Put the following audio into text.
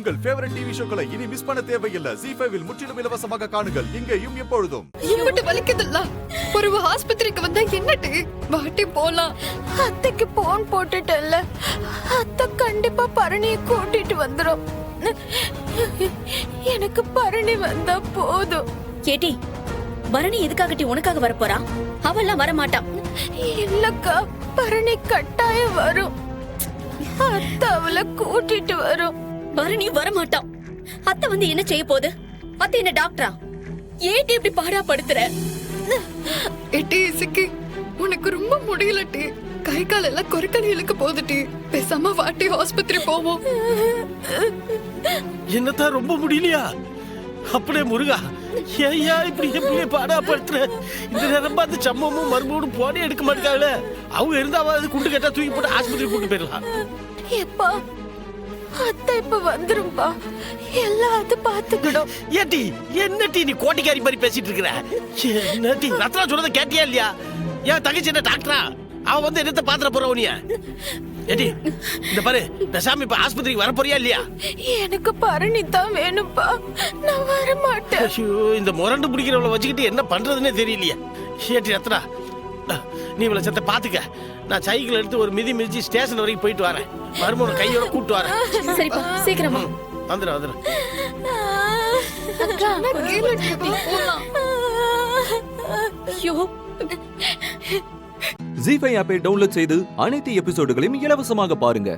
உங்கள் favourite TV ஷோக்களை இனி miss பண்ண தேவையில்லை. ZEE5 இல் முற்றிலும் இலவசமாக காணுங்கள். இங்கேயும் எப்பொழுதும். இவட்டு வலிக்குதுல்ல. ஒரு ஆஸ்பத்திரிக்கு வந்தா என்னட்டு வாட்டி போலாம். அத்தைக்கு போன் போட்டுட்டல்ல. அத்தை கண்டிப்பா பரணியை கூட்டிட்டு வந்துரும். எனக்கு பரணி வந்தா போதும். கேட்டி, பரணி எதுக்காகட்டி உனக்காக வரப்போறா? அவெல்லாம் வரமாட்டான். இல்லக்கா, பரணி கட்டாயம் வரும். அத்தை அவளை கூட்டிட்டு வரும். பரணி வரமாட்டான். அத்தை வந்து என்ன செய்ய போகுது? அத்தை என்ன டாக்டரா? ஏட்டி இப்படி பாடா படுத்துற? எட்டி இசுக்கு உனக்கு ரொம்ப முடியலட்டி. கை கால் எல்லாம் கொரக்கலி இழுக்க போகுதுட்டி. பேசாம வாட்டி ஆஸ்பத்திரி போவோம். என்னத்தான் ரொம்ப முடியலையா? அப்படியே முருகா, ஏயா இப்படி எப்படி பாடா படுத்துற? இந்த நேரம் பார்த்து சம்மமும் மருமகனும் போனே எடுக்க மாட்டாங்கள. அவங்க இருந்தாவது குண்டு கட்டா தூக்கி போட்டு ஆஸ்பத்திரி கூட்டு போயிடலாம். எப்பா, அத்தை இப்ப வந்துரும்பா. எல்லாத்தையும் பாத்துக்கிடும். ஏட்டி என்னட்டி நீ கோட்டிக்காரி மாதிரி பேசிட்டு இருக்கிற? என்னட்டி ரத்னா சொல்றத கேட்டியா இல்லையா? ஏன் தங்கச்சி என்ன டாக்டரா? அவன் வந்து என்னத்த பாத்திர போறவ நீ? ஏட்டி இந்த பாரு, பேசாம இப்ப ஆஸ்பத்திரிக்கு வர போறியா இல்லையா? எனக்கு பரணி தான் வேணும்பா. நான் வர மாட்டேன். ஐயோ, இந்த முரண்டு பிடிக்கிறவளை வச்சுக்கிட்டு என்ன பண்றதுன்னே தெரியலையே. ஏட்டி ரத்னா, நீ இவளை சத்த பாத்துக்க. நான் சைக்கிள் எடுத்து ஒரு மிதி மிதிச்சு ஸ்டேஷன் வரைக்கும் போயிட்டு வரேன். மருமகனை கையோட கூட்டு வரேன். சரிப்பா, சீக்கிரமா வந்துடும். ஐயோ, ZEE5 ஆப்பை டவுன்லோட் செய்து அனைத்து எபிசோடுகளையும் இலவசமாக பாருங்க.